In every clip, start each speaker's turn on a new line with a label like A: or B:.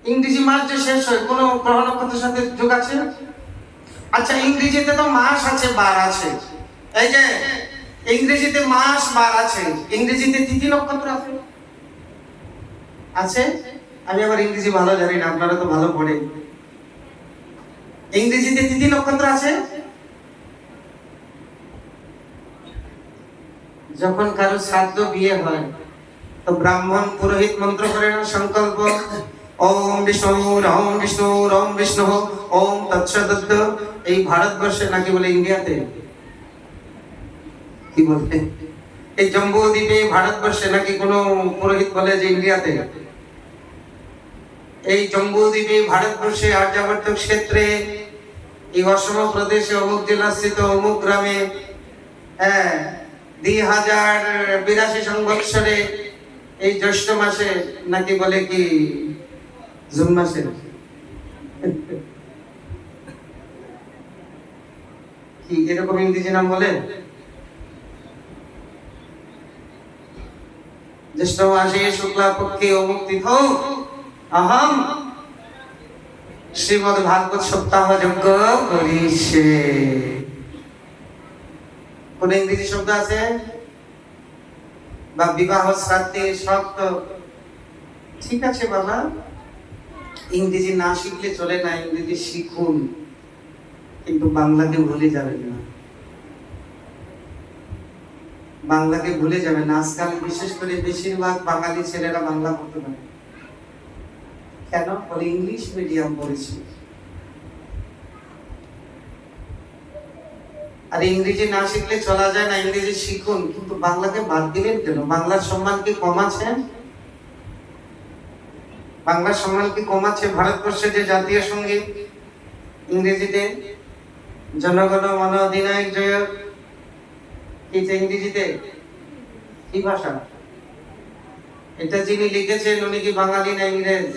A: ইংরেজি মাস যে শেষ হয় কোনো গ্রহ নক্ষত্রের সাথে যোগ আছে? আচ্ছা, ইংরেজিতে তো মাস আছে, বার আছে। এই যে ইংরেজিতে মাস বার আছে, ইংরেজিতে তিথি নক্ষত্র আছে? আছে? আমি আবার ইংরেজি ভালো জানি না, আপনারা তো ভালো পড়েন। ইংরেজিতে তিথি নক্ষত্র আছে? যখন কারো শ্রাদ্ধ বিয়ে হয় তো ব্রাহ্মণ পুরোহিত মন্ত্র করে না, সংকল্প, ওম বিষ্ণু ওম বিষ্ণু ওম বিষ্ণু ওম তৎসদত্ত। এই ভারতবর্ষে নাকি বলে ইন্ডিয়াতে কি বলতে, এই জম্বু দ্বীপে ভারতবর্ষে নাকি কোনো পুরোহিত বলে যে ইন্ডিয়াতে? এই জম্বু দ্বীপে ভারতবর্ষে আর্যাবর্ত ক্ষেত্রে এই অসম প্রদেশে অমুক জেলাস্থিত অমুক গ্রামে, হ্যাঁ, 2082 সংবৎসরে এই জ্যৈষ্ঠ মাসে নাকি বলে কি জুন মাসে কি এরকম ইংরেজি নাম বলে? জ্যৈষ্ঠ মাসে শুক্লা পক্ষে অমুক তিথ অহম শ্রীমদ ভাগবত সপ্তাহ যজ্ঞ করিছে। কোন ইংরেজি শব্দ আছে? বা বিবাহ শ্রাদ্ধে শব্দ? ঠিক আছে বাবা, ইংরেজি না শিখলে চলে না, ইংরেজি শিখুন, কিন্তু বাংলাকে ভুলে যাবেন না। বাংলাকে ভুলে যাবেন না। আজকাল বিশেষ করে বেশিরভাগ বাঙালি ছেলেরা বাংলা পড়তে পারে কেন? বলে ইংলিশ মিডিয়াম পড়েছি। আর ইংরেজি না শিখলে চলা যায় না, ইংরেজি শিখুন, কিন্তু বাংলাকে বাদ দিলেন কেন? বাংলার সম্মান কি কম আছে? বাংলার সম্মান কি কম আছে? ভারতবর্ষে যে জাতীয় সঙ্গীত ইংরেজিতে, জনগণ মন অধিনায়ক জয়, এটা ইংরেজিতে কি ভাষা? এটা যিনি লিখেছেন উনি কি বাঙালি না ইংরেজ?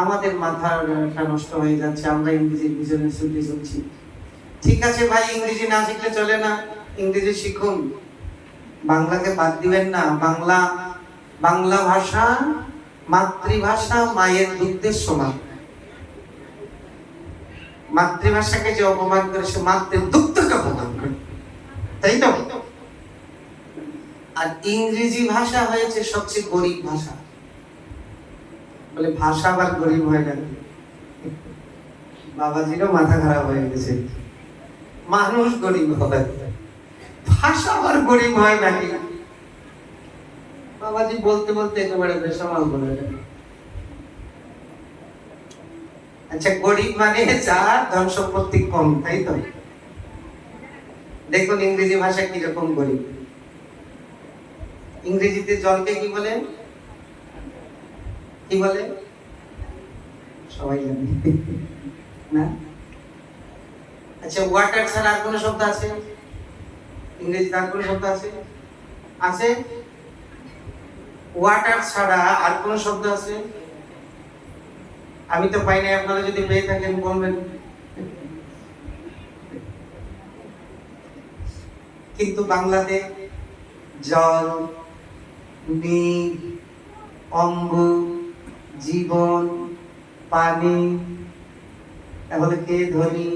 A: আমাদের মাথার নষ্ট হয়ে যাচ্ছে, আমরা ইংরেজির পিছনে ছুটে চলছি। ঠিক আছে ভাই, ইংরেজি না শিখলে চলে না, ইংরেজি শিখুন, বাংলাকে বাদ দিবেন না। বাংলা ভাষা মাতৃভাষা মায়ের দুধের সমান। মাতৃভাষাকে যে অপমান করে সে মাতৃর দুগ্ধকে অপমান করে, তাই তো? আর ইংরেজি ভাষা হয়েছে সবচেয়ে গরিব ভাষা। বলে ভাষা আবার গরিব হয় না? বাবাজিরও মাথা খারাপ হয়ে গেছে। মানুষ গরিব হয়, ভাষা আবার গরিব হয় নাকি? বাবাজি বলতে বলতে একেবারে বেসামাল বলে। আচ্ছা, গরিব মানে যার ধন সম্পত্তি কম, তাই তো? দেখুন ইংরেজি ভাষা কিরকম গরিব। ইংরেজিতে জলকে কি বলে? কি বলে সবাই জানে না? আচ্ছা, ওয়াটার ছাড়া আর কোন শব্দ আছে? ইংরেজিতে আর কোন শব্দ আছে? আছে? ওয়াটার ছাড়া আর কোন শব্দ আছে? আমি তো পাই নাই, আপনারা যদি পেয়ে থাকেন বলবেন। কিন্তু বাংলাতে জল, নীর, অম্বু, জীবন, পানি, তাহলে কে ধনী?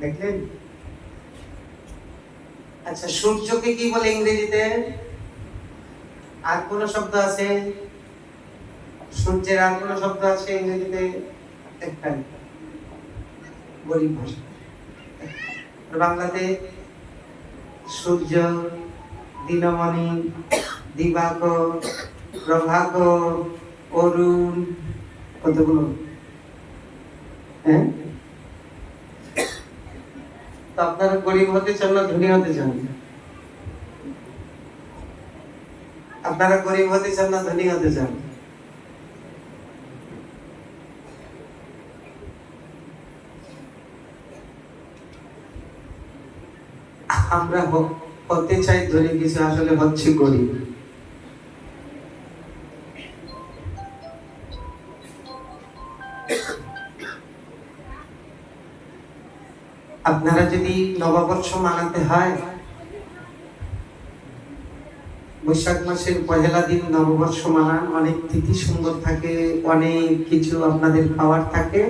A: দেখলেন? আচ্ছা, সূর্যকে কি বলে ইংরেজিতে? আর কোন শব্দ আছে? সূর্যের আর কোন শব্দ আছে ইংরেজিতে? একটাই, গরিব ভাষা। বাংলাতে সূর্য, দিনমণি, দিবাকর, প্রভাকর, অরুণ, কতগুলো? হ্যাঁ, তো আপনারা গরিব হতে চান না ধনী হতে চান? আপনারা গরিব হতে চান না ধনী হতে চান? আমরা হতে চাই ধনী, কিছু আসলে হচ্ছে গরিব। আপনারা যদি নববর্ষ মানাতে হয় বৈশাখ মাসের পহেলা দিন নববর্ষ মানান, অনেক তিথি সুন্দর থাকে, অনেক কিছু আপনাদের পাওয়ার থাকে।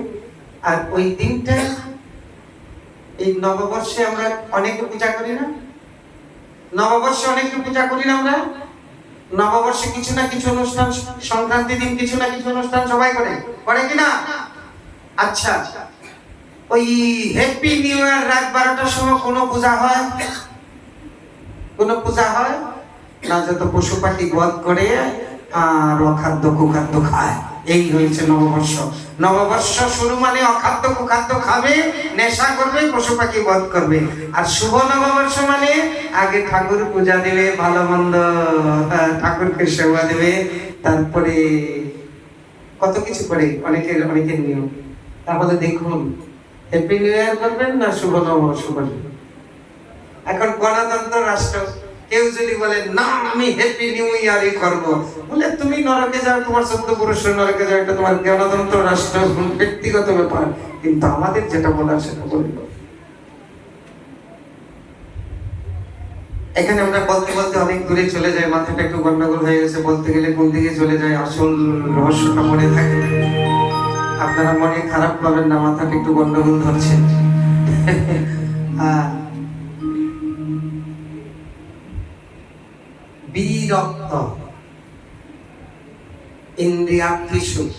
A: আর ওই দিনটা এই নববর্ষে আমরা অনেকে পূজা করি না? নববর্ষে অনেকে পূজা করি না আমরা? নববর্ষে কিছু না কিছু অনুষ্ঠান, সংক্রান্তি দিন কিছু না কিছু অনুষ্ঠান সবাই করে, করে কিনা? আচ্ছা, ওই হ্যাপি নিউ ইয়ার রাত 12টার সময় কোনো পূজা হয়? কোনো পূজা হয় না? যত পশু পাখি বধ করে আর অখাদ্য কুখাদ্য খায়, এই হয়েছে নববর্ষ। নববর্ষ শুরু মানে অখাদ্য কুখাদ্য খাবে, নেশা করবে, পশু পাখি বধ করবে। আর শুভ নববর্ষ মানে আগে ঠাকুর পূজা দেবে, ভালো মন্দ ঠাকুরকে সেবা দেবে, তারপরে কত কিছু করে অনেকের অনেকের নিয়ম। তাহলে দেখুন, হ্যাপি নিউ ইয়ার করবেন না শুভ নববর্ষ করবেন? এখন গণতন্ত্র রাষ্ট্র, কেউ যদি বলে না আমি হ্যাপি নিউ ইয়ারই করব, বলে তুমি নরকে যাও, তোমার 14 পুরুষ নরকে যাও, এটা তোমার গণতন্ত্র রাষ্ট্র, ব্যক্তিগত ব্যাপার। কিন্তু আমাদের যেটা বলার সেটা বলব। এখানে আমরা বলতে বলতে অনেক দূরে চলে যাই, মাথাটা একটু গন্ডগোল হয়ে গেছে, বলতে গেলে কোন দিকে চলে যায় আসল রহস্যটা মনে থাকে। আপনারা মনে খারাপ পাবেন না, মাথাটা একটু গন্ডগোল ধরছে। বিরক্ত ইন্দ্রিয়ার্থী সুখ